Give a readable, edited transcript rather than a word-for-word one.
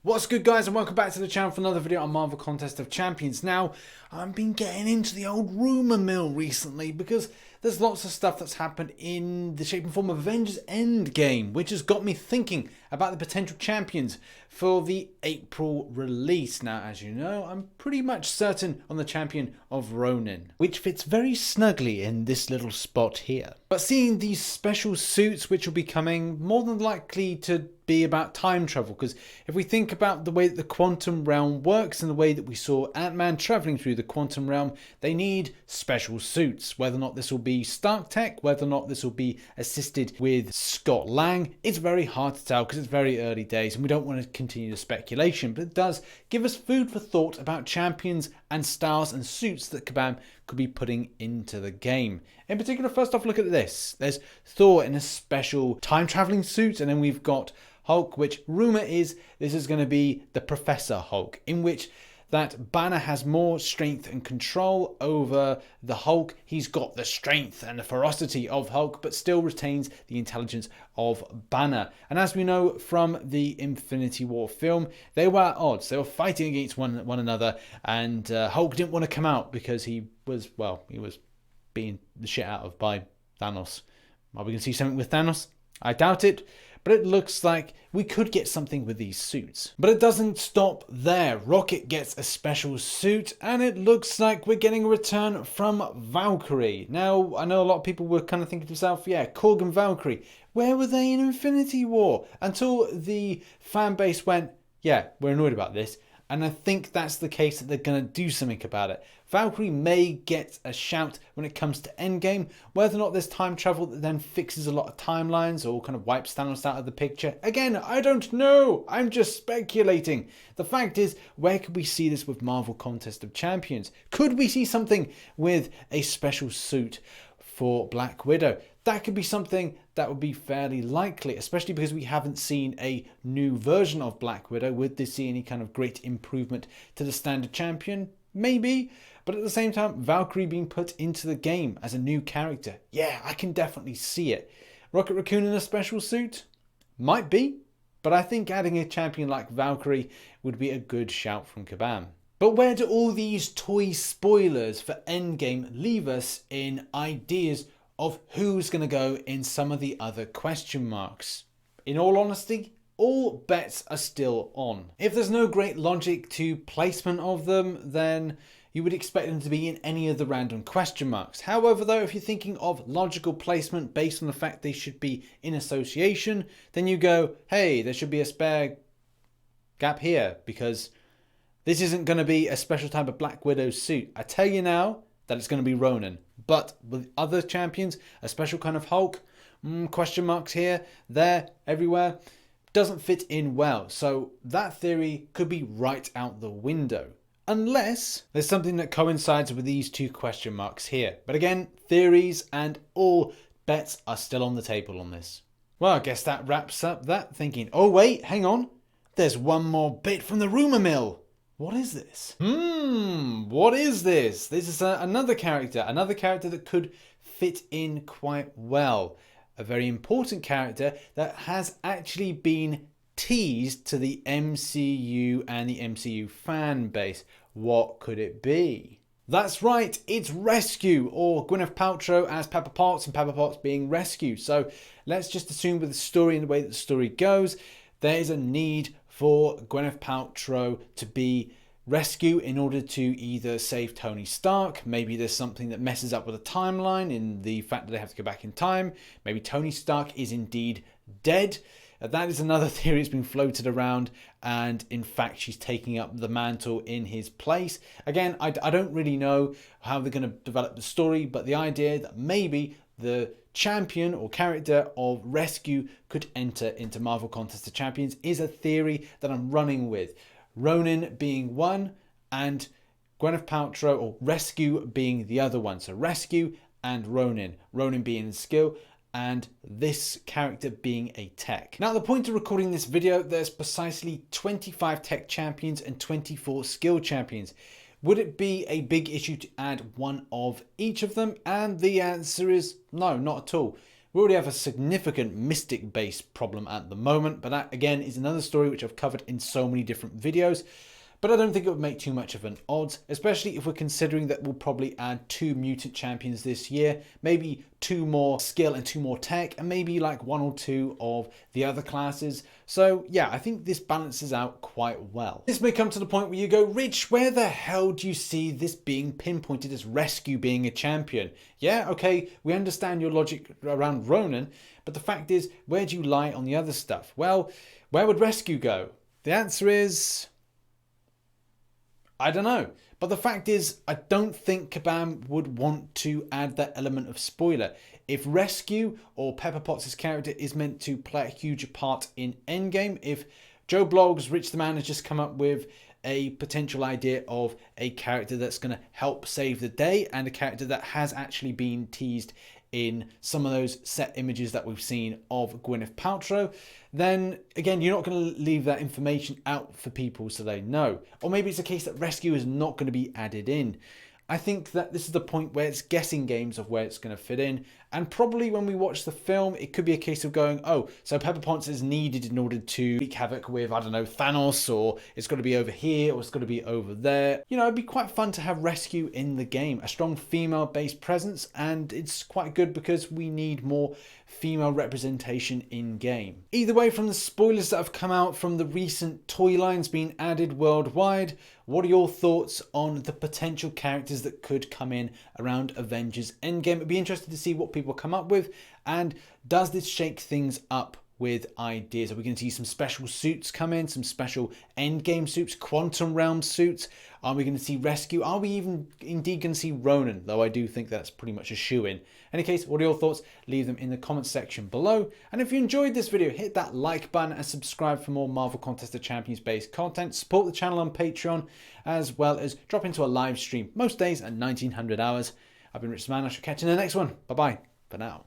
What's good, guys, and welcome back to the channel for another video on Marvel Contest of Champions. Now, I've been getting into the old rumour mill recently because there's lots of stuff that's happened in the shape and form of Avengers Endgame, which has got me thinking about the potential champions for the April release. Now, as you know, I'm pretty much certain on the champion of Ronin, which fits very snugly in this little spot here. But seeing these special suits which will be coming, more than likely to be about time travel, because if we think about the way that the quantum realm works and the way that we saw Ant-Man traveling through the quantum realm, they need special suits. Whether or not this will be Stark Tech, whether or not this will be assisted with Scott Lang, it's very hard to tell because it's very early days and we don't want to continue the speculation, but it does give us food for thought about champions and styles and suits that Kabam could be putting into the game. In particular, first off, look at this. There's Thor in a special time traveling suit, and then we've got Hulk, which rumor is this is going to be the Professor Hulk, in which that Banner has more strength and control over the Hulk. He's got the strength and the ferocity of Hulk, but still retains the intelligence of Banner. And as we know from the Infinity War film, they were at odds. They were fighting against one another, and Hulk didn't want to come out because he was being the shit out of by Thanos. Are we going to see something with Thanos? I doubt it. But it looks like we could get something with these suits. But it doesn't stop there. Rocket gets a special suit, and it looks like we're getting a return from Valkyrie. Now, I know a lot of people were kind of thinking to themselves, yeah, Korg and Valkyrie, where were they in Infinity War? Until the fan base went, yeah, we're annoyed about this. And I think that's the case, that they're going to do something about it. Valkyrie may get a shout when it comes to Endgame. Whether or not there's time travel that then fixes a lot of timelines or kind of wipes Thanos out of the picture, again, I don't know. I'm just speculating. The fact is, where could we see this with Marvel Contest of Champions? Could we see something with a special suit for Black Widow? That could be something that would be fairly likely, especially because we haven't seen a new version of Black Widow. Would this see any kind of great improvement to the standard champion? Maybe. But at the same time, Valkyrie being put into the game as a new character, yeah, I can definitely see it. Rocket Raccoon in a special suit? Might be. But I think adding a champion like Valkyrie would be a good shout from Kabam. But where do all these toy spoilers for Endgame leave us in ideas of who's going to go in some of the other question marks? In all honesty, all bets are still on. If there's no great logic to placement of them, then you would expect them to be in any of the random question marks. However, though, if you're thinking of logical placement based on the fact they should be in association, then you go, hey, there should be a spare gap here because this isn't going to be a special type of Black Widow suit. I tell you now that it's going to be Ronin. But with other champions, a special kind of Hulk, question marks here, there, everywhere, doesn't fit in well. So that theory could be right out the window. Unless there's something that coincides with these two question marks here. But again, theories and all bets are still on the table on this. Well, I guess that wraps up that thinking. Oh wait, hang on. There's one more bit from the rumour mill. What is this? What is this? This is another character that could fit in quite well. A very important character that has actually been teased to the MCU and the MCU fan base. What could it be? That's right, it's Rescue, or Gwyneth Paltrow as Pepper Potts and Pepper Potts being Rescue. So let's just assume with the story and the way that the story goes, there is a need for Gwyneth Paltrow to be Rescue in order to either save Tony Stark. Maybe there's something that messes up with the timeline in the fact that they have to go back in time. Maybe Tony Stark is indeed dead. That is another theory that's been floated around, and in fact she's taking up the mantle in his place. Again, I don't really know how they're going to develop the story, but the idea that maybe the champion or character of Rescue could enter into Marvel Contest of Champions is a theory that I'm running with. Ronin being one and Gwyneth Paltrow or Rescue being the other one. So Rescue and Ronin. Ronin being the skill and this character being a tech. Now at the point of recording this video, there's precisely 25 tech champions and 24 skill champions. Would it be a big issue to add one of each of them? And the answer is no, not at all. We already have a significant Mystic-based problem at the moment, but that again is another story which I've covered in so many different videos. But I don't think it would make too much of an odds, especially if we're considering that we'll probably add 2 mutant champions this year, maybe 2 more skill and 2 more tech, and maybe like 1 or 2 of the other classes. So yeah, I think this balances out quite well. This may come to the point where you go, Rich, where the hell do you see this being pinpointed as Rescue being a champion? Yeah, okay, we understand your logic around Ronan, but the fact is, where do you lie on the other stuff? Well, where would Rescue go? The answer is, I don't know. But the fact is, I don't think Kabam would want to add that element of spoiler. If Rescue or Pepper Potts' character is meant to play a huge part in Endgame, if Joe Blogg's RichTheMan has just come up with a potential idea of a character that's going to help save the day and a character that has actually been teased in some of those set images that we've seen of Gwyneth Paltrow, then again, you're not going to leave that information out for people so they know. Or maybe it's a case that Rescue is not going to be added in. I think that this is the point where it's guessing games of where it's going to fit in. And probably when we watch the film, it could be a case of going, oh, so Pepper Potts is needed in order to wreak havoc with, I don't know, Thanos, or it's got to be over here, or it's got to be over there. You know, it'd be quite fun to have Rescue in the game, a strong female-based presence, and it's quite good because we need more female representation in game. Either way, from the spoilers that have come out from the recent toy lines being added worldwide, what are your thoughts on the potential characters that could come in around Avengers Endgame? I'd be interested to see what people come up with, and does this shake things up with ideas? Are we going to see some special suits come in, some special Endgame suits, Quantum Realm suits? Are we going to see Rescue? Are we even indeed going to see Ronan? Though I do think that's pretty much a shoo-in. In any case, what are your thoughts? Leave them in the comments section below. And if you enjoyed this video, hit that like button and subscribe for more Marvel Contest of Champions based content. Support the channel on Patreon, as well as drop into a live stream most days at 1900 hours. I've been RichTheMan. I shall catch you in the next one. Bye-bye for now.